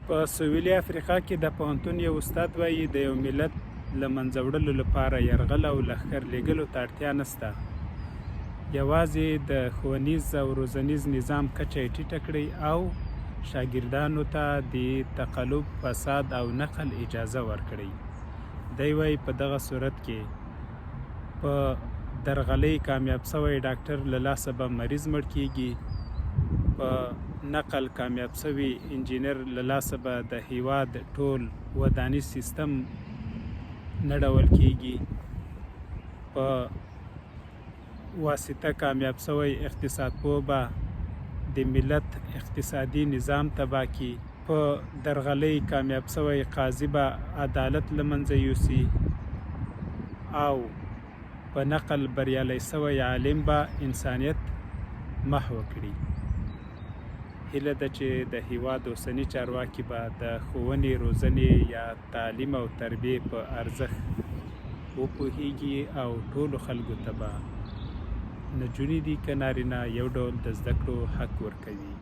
په سویلي افریقا کې د پوهنتون یو استاد وایي د یو ملت له منځه وړلو لپاره یرغل او لښکر لیږلو ته اړتیا نشته. یوازې د ښوونیز او روزنیز نظام کچه یې ټیټه کړئ او شاګردانو ته د تقلب، فساد او نقل اجازه ورکړئ. دی وایي په دغه صورت کې په درغلۍ کامیاب شوی ډاکټر له لاسه به مریض مړ کیږي، په نقل کامیاب شوی انجینر له لاسه به د هیواد ټول ودانیز سیستم نړول کیږي، په واسطه کامیاب شوی اقتصاد پوه به د ملت اقتصادي نظام تباه کی، په درغلۍ کامیاب شوی قاضي به عدالت له منځه یوسي او په نقل بریالی شوی عالم به انسانیت محو کړي. هیله ده چې د هیواد اوسني چارواکي به د ښوونې، روزنې یا تعلیم او تربیې په ارزښت وپوهیږي او ټولو خلکو ته به نجونې دي که نارینه یو ډول د زده کړو حق ورکوي.